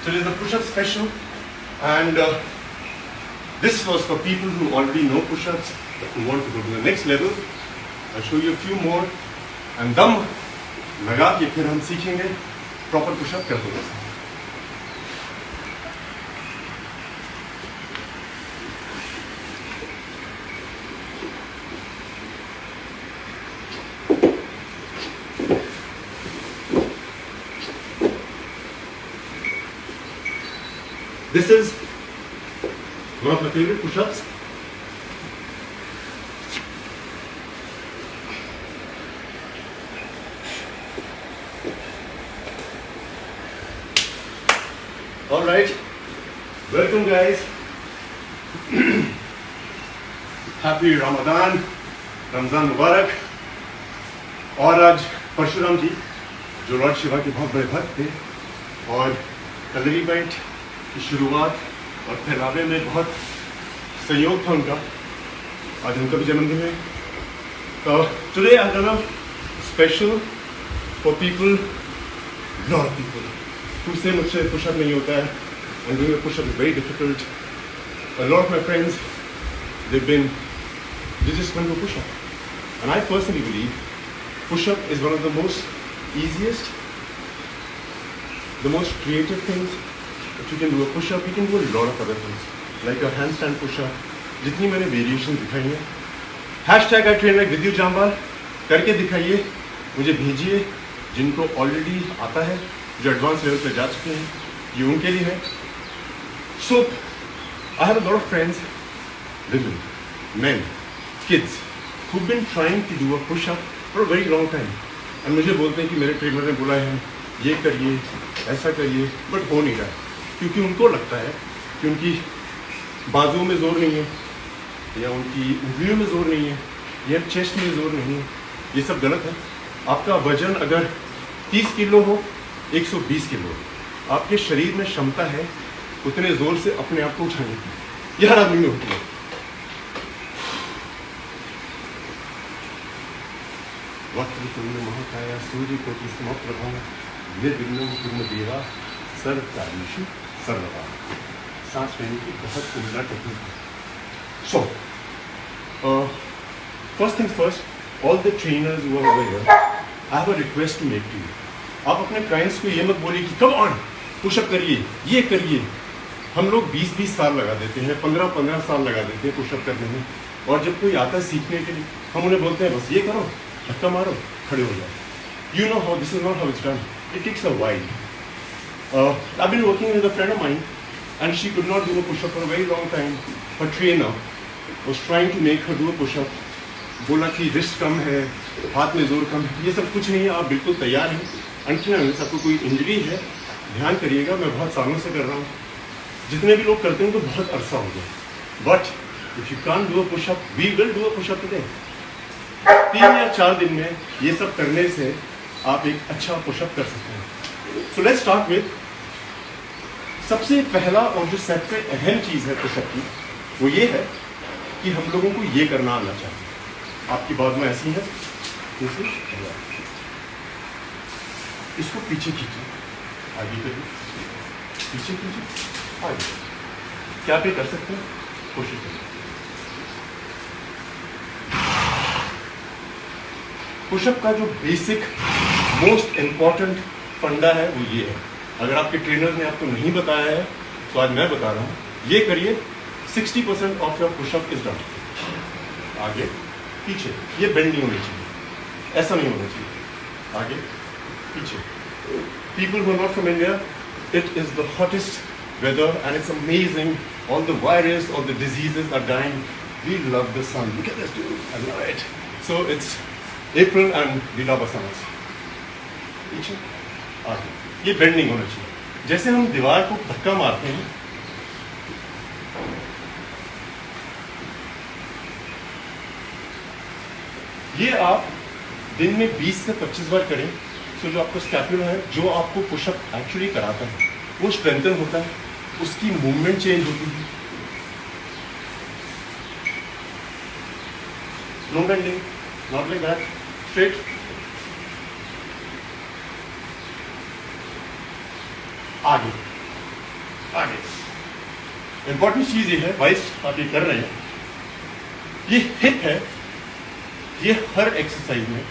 Today is a push-up special, and this was for people who already know push-ups, who want to go to the next level. I'll show you a few more, and दम लगा के फिर हम सीखेंगे proper push-up कैसे होता है. This is one of my favorite push-ups. All right, welcome guys. Happy Ramadan, Ramzan Mubarak. और आज परशुराम जी जो लॉर्ड शिवा के बहुत बड़े भक्त थे और कलरी बाइट की शुरुआत और फैलावे में बहुत सहयोग था उनका. आज उनका भी जन्मदिन है. तो today I have done special for people, lot of people who say मुझसे पुशअप नहीं होता है, and doing a push-up is very difficult. A lot of my friends, they just want to do push-up, and I personally believe push-up is one of the most easiest, the most creative things. If you can do a push-up, you can do a lot of other things, like a handstand push-up. जितनी मैंने variation दिखाई है, #I train like Vidyu Jambal करके दिखाइए, मुझे भेजिए. जिनको already आता है, जो एडवांस लेवल पे जा चुके हैं, ये उनके लिए है. So I have a lot of friends, women, men, kids who've been trying to do a push-up for a very long time. और मुझे बोलते हैं कि मेरे ट्रेनर ने बोला है ये करिए, ऐसा करिए, बट हो नहीं रहा है क्योंकि उनको लगता है कि उनकी बाजुओं में जोर नहीं है, या उनकी उंगलियों में जोर नहीं है, या चेस्ट में जोर नहीं है. ये सब गलत है. आपका वजन अगर 30 किलो हो, 120 किलो, आपके शरीर में क्षमता है उतने जोर से अपने आप को उठाने की. ये हर आदमी में होती है. वक्रतुंड महाकाय सूर्यकोटि समप्रभा निर्विघ्नं कुरु देवा सर्वकार्येषु सर्वदा. सांस लेने की बहुत उम्दा technique. So first things first, all the trainers who are over here, I have a request to make to you. आप अपने क्लाइंट्स को ये मत बोलिए कि कम ऑन पुशअप करिए, ये करिए. हम लोग 20-20 साल लगा देते हैं, 15-15 साल लगा देते हैं पुशअप करने में. और जब कोई आता है सीखने के लिए, हम उन्हें बोलते हैं बस ये करो, धक्का मारो, खड़े हो जाओ. You know how this is not how it's done. It takes a while. I have been working with a friend of mine and she could not do a pushup for a very long time. Her trainer was trying to make her do a pushup. बोला कि wrist कम है, हाथ में जोर कम है. ये सब कुछ नहीं है. आप बिल्कुल तैयार हैं. अनटिल आपको कोई इंजरी है, ध्यान करिएगा, मैं बहुत सालों से कर रहा हूँ. जितने भी लोग करते हैं तो बहुत अरसा हो गया. But if you can't do a pushup, we will do a pushup today. 3 या 4 दिन में ये सब करने से आप एक अच्छा पुशअप कर सकते हैं. सो लेट्स स्टार्ट विद सबसे पहला और जो सबसे अहम चीज़ है पुशअप की, वो ये है कि हम लोगों को ये करना आना चाहिए. आपकी बाजू में ऐसी है, इसको पीछे खींचिए, आगे करिए, पीछे खींचिए, आगे. क्या आप ये कर सकते हैं? कोशिश करिए. पुशअप का जो बेसिक मोस्ट इम्पॉर्टेंट फंडा है वो ये है. अगर आपके ट्रेनर ने आपको नहीं बताया है तो आज मैं बता रहा हूँ. ये करिए, 60% of your pushup is done. आगे पीछे. ये बेंड नहीं होनी चाहिए, ऐसा नहीं होना चाहिए. आगे पीछे. People who are not from India, it is the hottest weather and it's amazing. All the virus, all the diseases are dying. We love the sun. Look at this dude. I love it. So it's April and we love our summers. पीछे, आगे. ये bend नहीं होना चाहिए. जैसे हम दीवार को धक्का मारते हैं, ये आप दिन में 20 से 25 बार करें. सो जो आपका स्कैपुला है, जो आपको पुशअप एक्चुअली कराता है, वो स्ट्रेंथन होता है, उसकी मूवमेंट चेंज होती है. No bending, not like that, straight. आगे आगे। इंपॉर्टेंट चीज ये है, वाइस आप ये कर रहे हैं, ये हिप है, ये हर एक्सरसाइज में,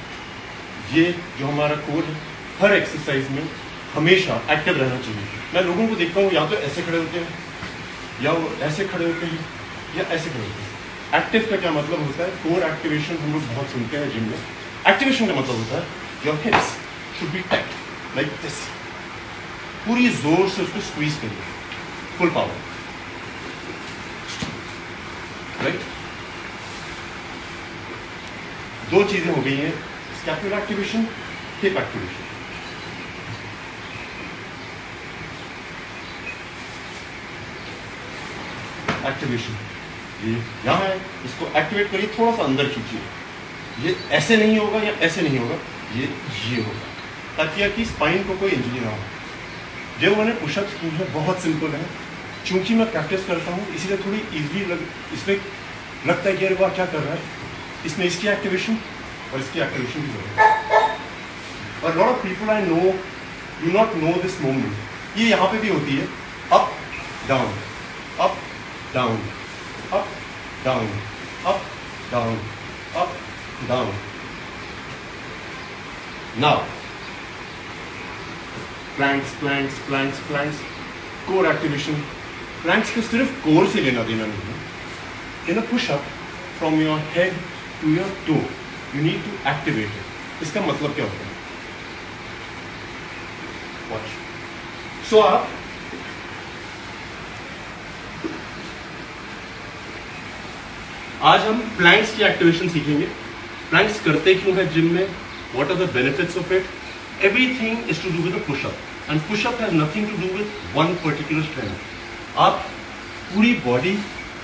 ये जो हमारा कोर है, हर एक्सरसाइज में हमेशा एक्टिव रहना चाहिए। मैं लोगों को देखता हूँ या तो ऐसे खड़े होते हैं, या वो ऐसे खड़े होते हैं, या ऐसे खड़े होते हैं। एक्टिव का क्या मतलब होता है? कोर एक्टिवेशन हम लोग बहुत सुनते हैं जिम में। एक्टिवेशन का मतलब होता है your hips should be tight like this, पूरी जोर से उसको स्क्वीज करिए, फुल पावर, राइट। दो चीजें हो गई हैं, scapular activation, hip activation. Activation ये यहाँ है, इसको एक्टिवेट करिए, थोड़ा सा अंदर खींचिए, ये ऐसे नहीं होगा या ऐसे नहीं होगा, ये होगा, ताकि आपकी स्पाइन को कोई इंजरी ना हो। जो मैंने पुशअप्स की है बहुत सिंपल है, चूंकि मैं प्रैक्टिस करता हूँ इसीलिए थोड़ी इजीली इसमें लगता है कि अरे वाह क्या कर रहा है, इसमें इसकी एक्टिवेशन और इसकी एक्टिवेशन की जरूरत है। और lot of people I know do not know this movement. ये यहाँ पे भी होती है, up down, up down, up down, up down, up down. Now planks, planks, planks, planks, core activation. Planks को सिर्फ कोर से लेना देना नहीं है। In a pushup from your head to your toe you need to activate it. इसका मतलब क्या होता है? वॉच। सो आप आज हम प्लैंक्स की एक्टिवेशन सीखेंगे। प्लैंक्स करते क्यों है जिम में? What are the benefits of it? Everything is to do with a pushup, and pushup has nothing to do with one particular strength. आप पूरी बॉडी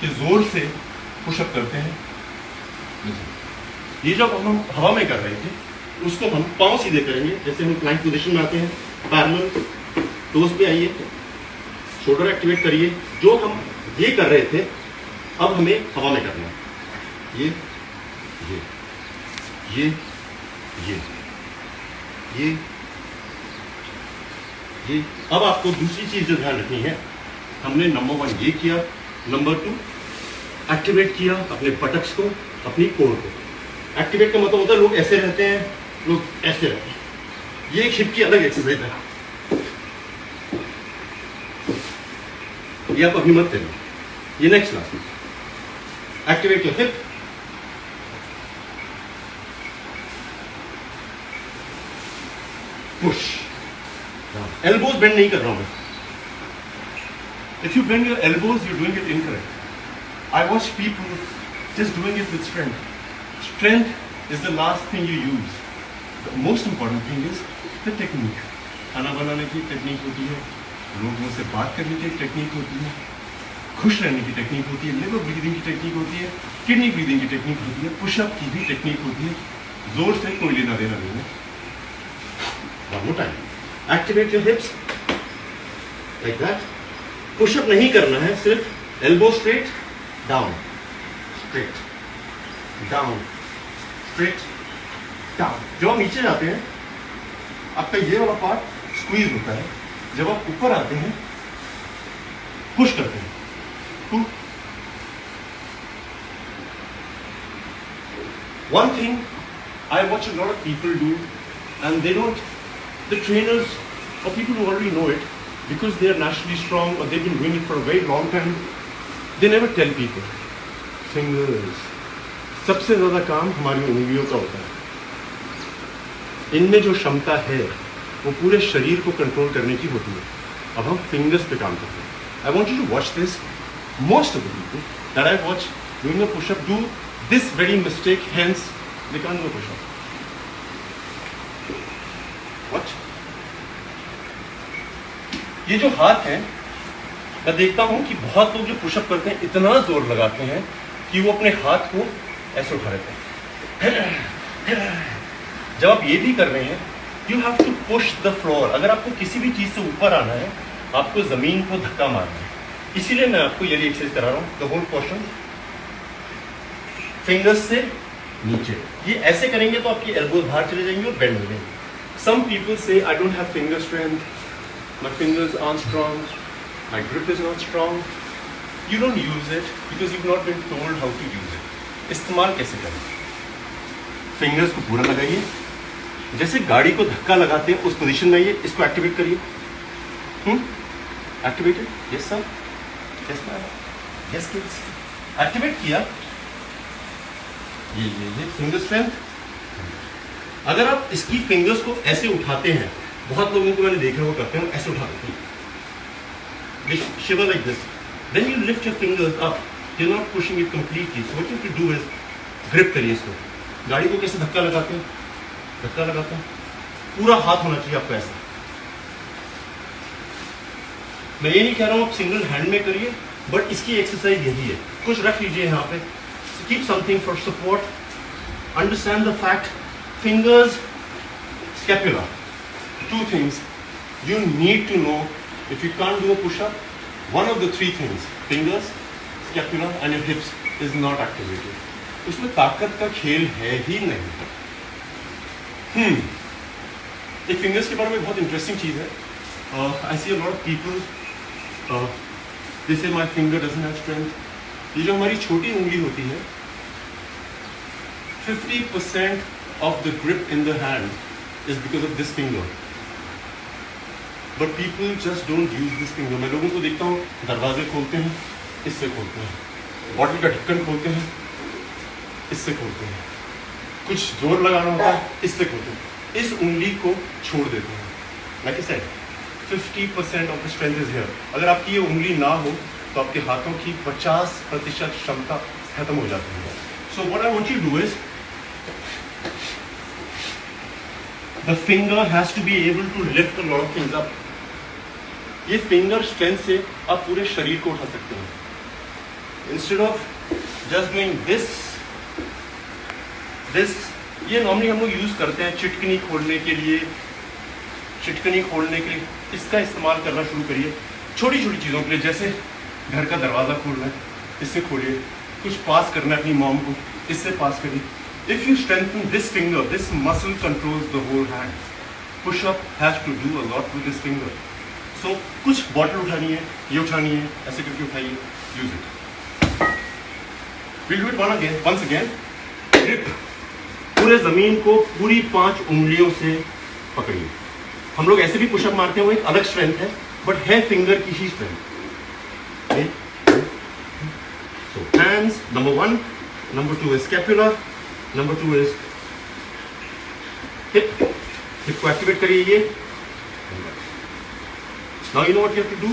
के जोर से पुशअप करते हैं। ये जब हम हवा में कर रहे थे उसको हम पांव सीधे करेंगे, जैसे हम प्लैंक पोजीशन में आते हैं, पैरेलल, टोस पे आइए, शोल्डर एक्टिवेट करिए। जो हम ये कर रहे थे अब हमें हवा में करना है। ये ये ये ये ये ये। अब आपको दूसरी चीज जो ध्यान रखनी है, हमने नंबर 1 ये किया, नंबर 2 एक्टिवेट किया अपने बटक्स को, अपनी कोर को। एक्टिवेट का मतलब होता है लोग ऐसे रहते हैं, लोग ऐसे रहते हैं। ये एक हिप की अलग एक्सरसाइज है, ये आप अभी मत करिए, ये नेक्स्ट क्लास में। Activate your hip, push. Elbows bend नहीं कर रहा हूं मैं। If you bend your elbows you doing it incorrect. I watch people just doing it with strength. Strength is the last thing you use. The most important thing is the technique. खाना बनाने की technique होती है, लोगों से बात करने की टेक्निक होती है, खुश रहने की टेक्निक होती है, लिवर ब्रीदिंग की टेक्निक होती है, किडनी ब्रीदिंग की टेक्निक होती है, पुशअप की भी टेक्निक होती है। जोर से कोई लेना देना नहीं है। One more time. Activate your hips like that. Pushup नहीं करना है, सिर्फ elbow straight down, straight down, straight down. जब आप नीचे जाते हैं आपका ये वाला पार्ट स्क्वीज होता है, जब आप ऊपर आते हैं पुश करते हैं। One thing I watch a lot of people do, and they don't, the trainers or people who already know it, because they are naturally strong or they've been doing it for a very long time, they never tell people. Fingers, सबसे ज्यादा काम हमारी उंगलियों का होता है। इनमें जो क्षमता है वो पूरे शरीर को कंट्रोल करने की होती है। अब हम फिंगर्स पे काम करते हैं। I want you to watch this. Most of the people that I watch doing a pushup do this very mistake, hence they can't do a pushup. Watch, ये जो हाथ है, मैं देखता हूं कि बहुत लोग जो पुशअप करते हैं इतना जोर लगाते हैं कि वो अपने हाथ को ऐसे उठा लेते हैं। जब आप ये भी कर रहे हैं, you have to push the floor. अगर आपको किसी भी चीज से ऊपर आना है, आपको जमीन को धक्का मारना है। इसीलिए मैं आपको ये एक्सरसाइज करा रहा हूं। द होल क्वेश्चन, फिंगर्स से नीचे, ये ऐसे करेंगे तो आपकी एल्बोज बाहर चले जाएंगे और बेंड हो जाएंगे। सम पीपल से I don't have finger strength, my fingers are strong. my grip is not strong. You don't use it because you've not been told how to use it. इस्तेमाल कैसे करें? फिंगर्स को पूरा लगाइए, जैसे गाड़ी को धक्का लगाते हैं उस पोजीशन में आइए, इसको एक्टिवेट करिए. Activated? Yes sir, yes sir, yes kids. Activate किया. ये फिंगर स्ट्रेंथ. अगर आप इसकी फिंगर्स को ऐसे उठाते हैं, बहुत लोगों को मैंने देखा वो करते हैं, ऐसे उठा देते हैं. Shiver like this. Then you lift your fingers up. You're not pushing it completely. So what you have to do is grip करिए इसको. गाड़ी को कैसे धक्का लगाते हैं? धक्का लगाते हैं. पूरा हाथ होना चाहिए आपको ऐसा. मैं ये नहीं कह रहा हूँ आप सिंगल हैंड में करिए, बट इसकी एक्सरसाइज यही है. कुछ रख लीजिए यहाँ पे. So keep something for support. Understand the fact. Fingers, scapula. Two things you need to know. If you can't do a push-up, one of the three things, fingers, scapula and your hips is not activated. उसमें ताकत का खेल है ही नहीं. एक fingers के बारे में बहुत इंटरेस्टिंग चीज़ है. I see a lot of people, they say my finger doesn't have strength. ये जो हमारी छोटी उंगली होती है, 50% of the grip in the hand is because of this finger. But people just don't use this finger. मैं लोगों को देखता हूँ दरवाजे खोलते हैं, इससे खोलते हैं. बॉटल का ढक्कन खोलते हैं, इससे खोलते हैं. कुछ जोर लगाना होता है, इससे खोलते हैं. इस उंगली को छोड़ देते हैं. Like I said, 50% of the strength is here. अगर आपकी ये उंगली ना हो तो आपके हाथों की 50% क्षमता खत्म हो जाती है. So what I want you to do is, the finger has to be able to lift a lot of things up. ये फिंगर स्ट्रेंथ से आप पूरे शरीर को उठा सकते हैं. Instead of just doing this, ये नॉर्मली हम लोग यूज करते हैं चिटकनी खोलने के लिए. इसका इस्तेमाल करना शुरू करिए छोटी छोटी चीज़ों के लिए. जैसे घर का दरवाज़ा खोलना है, इससे खोलिए. कुछ पास करना है अपनी मॉम को, इससे पास करिए. If you strengthen this finger, this muscle controls the whole hand. Push-up has to do a lot with this finger. So कुछ बॉटल उठानी है, ये उठानी है, ऐसे करके उठाइए. Use it. We'll do it once again. Grip. पूरे जमीन को पूरी 5 उंगलियों से पकड़िए. हम लोग ऐसे भी पुशअप मारते हैं, वो एक अलग स्ट्रेंथ है, बट है फिंगर की ही strength. So hands, number 1. Number 2 is scapula. Number 2 is hip. Hip को एक्टिवेट करिए. ये Now you know what you have to do.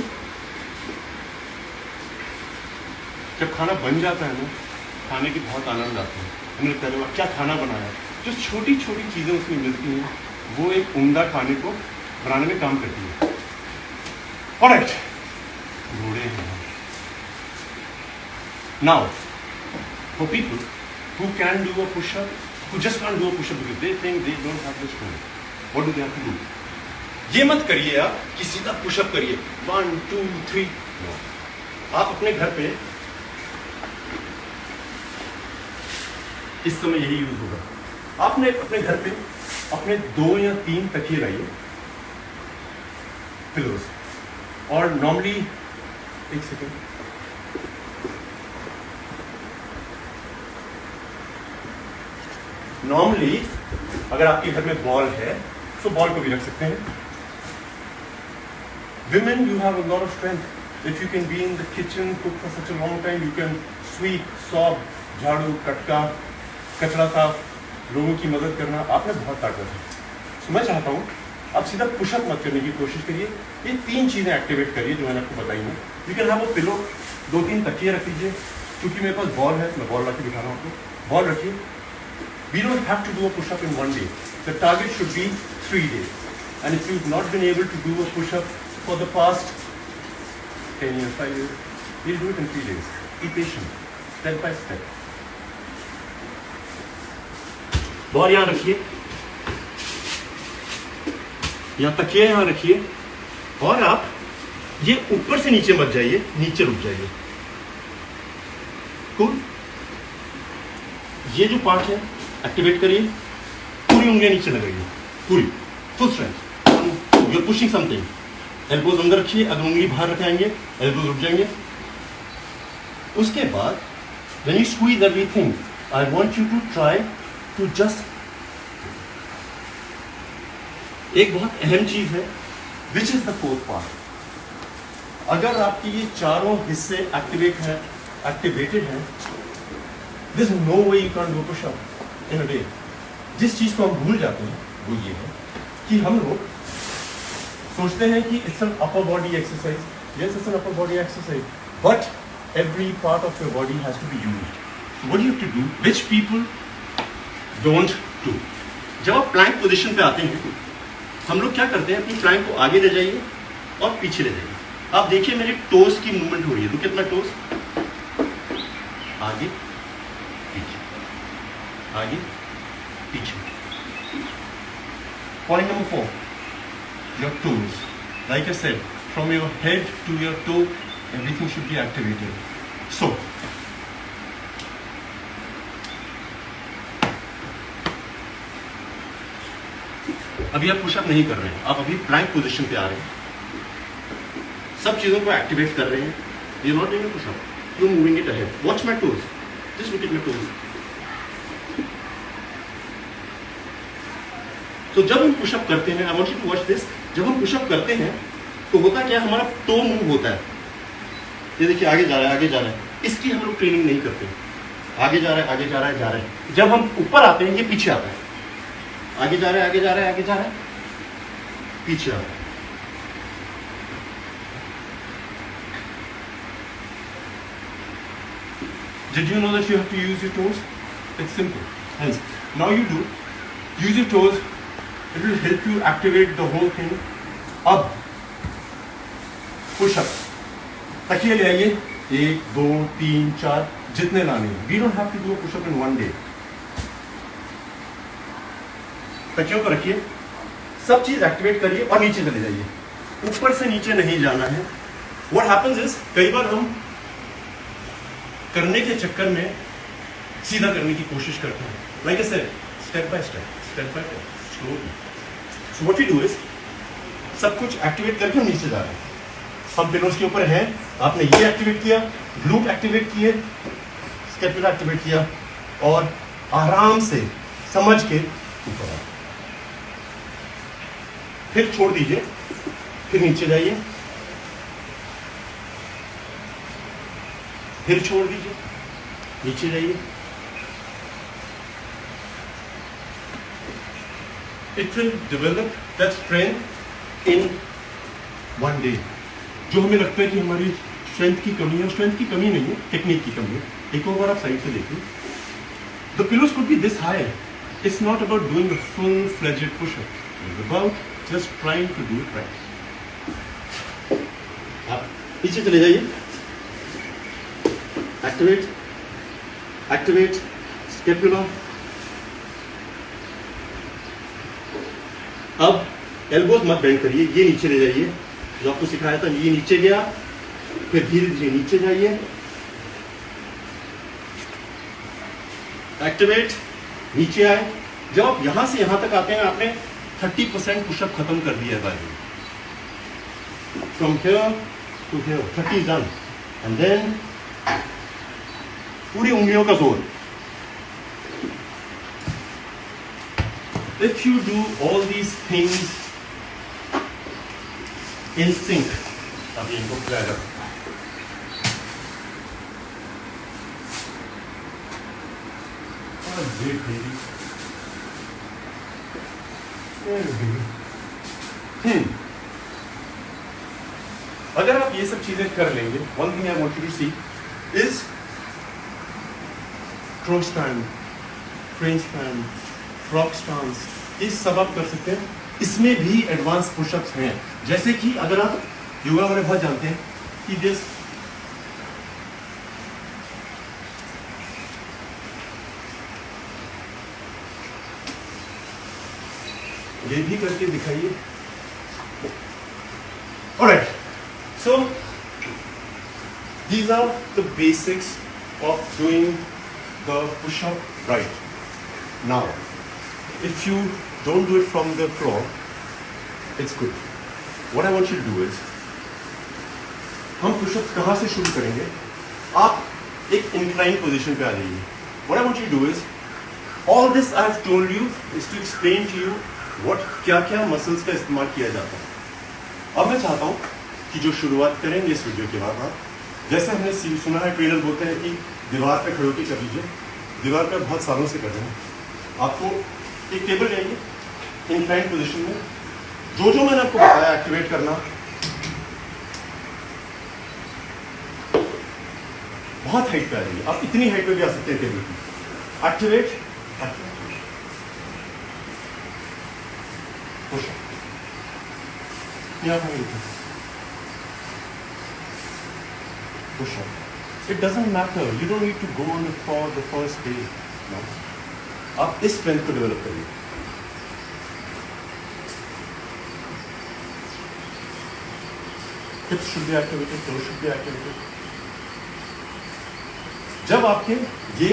जब खाना बन जाता है ना, खाने की बहुत आनंद आता है. हमें लगता है क्या खाना बनाया. जो छोटी छोटी चीज़ें उसमें मिलती हैं, वो एक उम्दा खाने को बनाने में काम करती है. Alright. घोड़े हैं. Now, for people who can do a push-up, who just can't do a push-up because they think they don't have the strength, what do they have to do? ये मत करिए आप कि सीधा पुशअप करिए 1 2 3. आप अपने घर पे इस समय यही यूज होगा. आपने अपने घर पे अपने 2 या 3 तकिए लाइए, पिलोज. और नॉर्मली एक सेकेंड, नॉर्मली अगर आपके घर में बॉल है तो बॉल को भी रख सकते हैं. Women, you have a lot of strength. If you can be in the kitchen, cook for such a long time, you can sweep, swab, झाड़ू, कटका, कचरा साफ, लोगों की मदद करना, आप में बहुत ताकत है. So मैं चाहता हूँ आप सीधा पुशअप मत करने की कोशिश करिए. ये 3 चीज़ें एक्टिवेट करिए जो मैंने आपको बताई हैं. You can have a pillow, 2-3 तकिए रख लीजिए. क्योंकि मेरे पास बॉल है, मैं बॉल ला के दिखा रहा हूँ आपको. बॉल रखिए. We don't have to do a push-up in 1 day. The target should be 3 days. And if you've not been able to do a push-up for the past 10 years, 5 years, we'll do it in 3 days. Be patient, step by step. Ball यहाँ रखिए, यहाँ तकिए यहाँ रखिए, और आप ये ऊपर से नीचे मत जाइए, नीचे रुक जाइए. कूल. ये जो पार्ट है एक्टिवेट करिए. पूरी उंगलियां नीचे लगाइए, पूरी full strength. You are pushing something. Elbows अंदर रखिए, अगर उंगली बाहर रखाएंगे एल्बोज रुक जाएंगे। उसके बाद when you squeeze everything, I want you to try to just, एक बहुत अहम चीज है which is the fourth part. अगर आपके ये चारों हिस्से एक्टिवेटेड हैं, this no way you can do push up in a day. जिस चीज को हम भूल जाते हैं वो ये है कि हम लोग सोचते हैं कि it's an upper body exercise, yes it's an upper body exercise, but every part of your body has to be used. What you have to do which people don't do. जब आप प्लैंक पोजीशन पे आते हैं, हम लोग क्या करते हैं, अपनी प्लैंक को आगे ले जाइए और पीछे ले जाइए। आप देखिए मेरे टोज की मूवमेंट हो रही है, तो कितना टोज आगे पीछे, आगे पीछे। Point number 4, your toes. Like I said, from your head to your toe, everything should be activated. So, अभी आप पुशअप नहीं कर रहे हैं, आप अभी प्लैंक पोजीशन पे आ रहे हैं, सब चीजों को एक्टिवेट कर रहे हैं। You not doing a pushup, you moving it ahead. Watch my toes, just look at my toes. तो जब हम पुशअप करते हैं, I want you to watch this, जब हम पुशअप करते हैं तो होता क्या, हमारा टो मूव होता है। ये देखिए आगे जा रहा है, आगे जा रहा है, इसकी हम लोग ट्रेनिंग नहीं करते। आगे जा रहा है, आगे जा रहा है, जा रहा है। जब हम ऊपर आते हैं ये पीछे आता है, आगे जा रहा है, आगे जा रहा है, आगे जा रहा है, पीछे आता है। Did you know that you have to use your toes? It's simple. Hence, now you do. Use your toes. It will help you activate the whole thing. अब push up. तकिए ले आइए, 1 2 3 4 जितने लाने हैं। We don't have to do a push up in one day. तकियों पर रखिए, सब चीज एक्टिवेट करिए और नीचे चले जाइए। ऊपर से नीचे नहीं जाना है। What happens is, कई बार हम करने के चक्कर में सीधा करने की कोशिश करते हैं। Like I said, step by step, slowly. So what we do is, सब कुछ एक्टिवेट करके हम नीचे जा रहे हैं। हम पिलोस के ऊपर हैं, आपने ये एक्टिवेट किया, ग्लूट एक्टिवेट किए, स्कैपुला एक्टिवेट किया और आराम से समझ के ऊपर आए। फिर छोड़ दीजिए, फिर नीचे जाइए, फिर छोड़ दीजिए, नीचे जाइए। It will develop that strength in one day. जो हमें लगता है कि हमारी स्ट्रेंथ की कमी है, स्ट्रेंथ की कमी नहीं है, टेक्निक की कमी है। एक और बार आप साइड से देखिए, the pillows could be this high. It's not about doing a full-fledged push-up. It's about just trying to do it right. आप पीछे चले जाइए, एक्टिवेट स्कैपुला। अब एल्बोज मत बेंड करिए, ये नीचे ले जाइए। जो आपको सिखाया था, ये नीचे गया, फिर धीरे धीरे नीचे जाइए, एक्टिवेट, नीचे आए। जब आप यहां से यहां तक आते हैं, आपने 30% पुशअप खत्म कर दिया है भाई। From here to here 30 done, and then पूरी उंगलियों का जोर। If you do all these things in sync, अभी इनको खिलाएगा। अगर आप ये सब चीजें कर लेंगे, one thing I want you to see is cross stand, French stand, frog stance, ये सब आप कर सकते हैं। इसमें भी एडवांस पुशअप्स हैं, जैसे कि अगर आप योगा वाले बहुत जानते हैं कि दिस, ये भी करके दिखाइए। Alright, so these are the basics of doing the push-up right. Now, if you don't do it from the floor, it's good. What I want you to do is, हम पुशअप्स कहाँ से शुरू करेंगे? आप एक इंक्लाइन पोजीशन पे आ जाइए. What I want you to do is, all this I have told you is to explain to you what क्या क्या मसल्स का इस्तेमाल किया जाता है. अब मैं चाहता हूँ कि जो शुरुआत करेंगे इस वीडियो के बाद, आप जैसे हमने सुना है ट्रेनर बोलते हैं कि दीवार पे खड़े होकर कर लीजिए. दीवार पे बहुत सालों से कर रहे हैं. आपको एक टेबल लेंगे इंक्लाइन पोजीशन में, जो मैंने आपको बताया एक्टिवेट करना, बहुत हाइट पे आ जाइए. आप इतनी हाइट पे भी आ सकते हैं टेबल की. Activate, push up. It doesn't matter. You don't need to go on for the first day. No. आप इस स्ट्रेंथ को डेवलप करिए. Hips should be activated, toes should be activated. जब आपके ये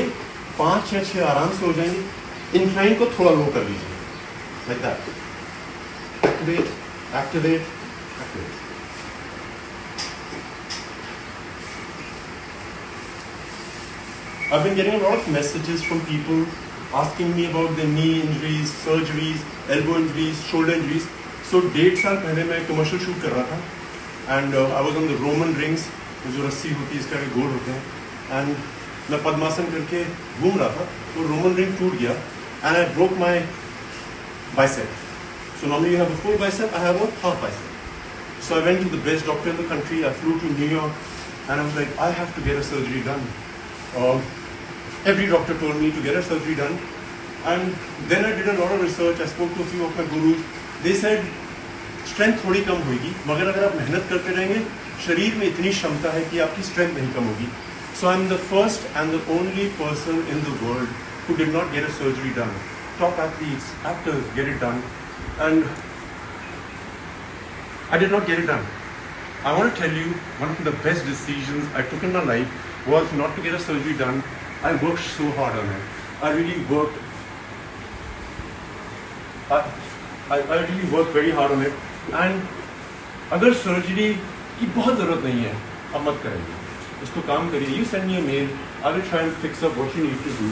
5 या 6 आराम से हो जाएंगे, इंक्लाइन को थोड़ा लो कर लीजिए. Like that. Activate, activate, activate. I've been getting a lot of messages from people asking me about their knee injuries, surgeries, elbow injuries, shoulder injuries. So 1.5 साल पहले मैं कमर्शियल शूट कर रहा था and I was on the Roman rings, जो रस्सी होती है इसका भी गोल होते हैं, and मैं पद्मासन करके घूम रहा था, तो रोमन रिंग टूट गया and I broke my bicep. So normally you have a full bicep, I have a half bicep. So I went to the best doctor in the country. I flew to New York and I was like, I have to get a surgery done. Every doctor told me to get a surgery done, and then I did a lot of research. I spoke to a few of my gurus. They said strength थोड़ी कम होगी, मगर अगर आप मेहनत करते रहेंगे, शरीर में इतनी क्षमता है कि आपकी strength नहीं कम होगी. So I'm the first and the only person in the world who did not get a surgery done. Top athletes, actors get it done, and I did not get it done. I want to tell you, one of the best decisions I took in my life was not to get a surgery done. I worked so hard on it. I really worked. I really worked very hard on it. And अगर surgery की बहुत ज़रूरत नहीं है, अब मत करेंगे. इसको काम करिए. You send me a mail. I will try and fix up what you need to do.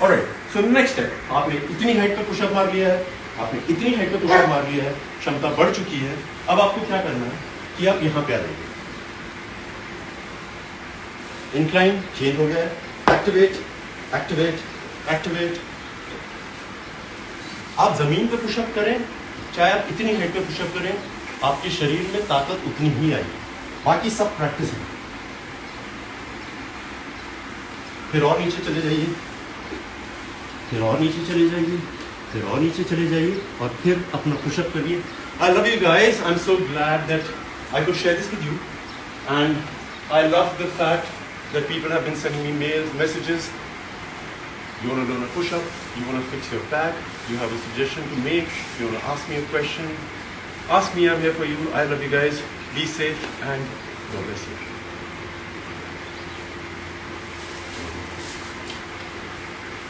Alright. So next step. आपने इतनी हाइट पे पुशअप मार लिया है. आपने इतनी हाइट पे पुशअप मार लिया है. क्षमता बढ़ चुकी है. अब आपको क्या करना है कि आप यहाँ पे आ जाइए. इंक्लाइन चेंज हो गया है. Activate, activate, activate. आप जमीन पे पुशअप करें, चाहे आप इतनी हाइट पे पुशअप करें, आपके शरीर में ताकत उतनी ही आएगी. बाकी सब प्रैक्टिस है. फिर और नीचे चले जाइए, फिर और नीचे चले जाइए, फिर और नीचे चले जाइए, और फिर अपना पुशअप करिए. I love you guys. I'm so glad that I could share this with you, and I love the fact that people have been sending me mails, messages. You want to learn a push-up, you want to fix your back, you have a suggestion to make, you want to ask me a question, ask me, I'm here for you. I love you guys. Be safe and God bless you.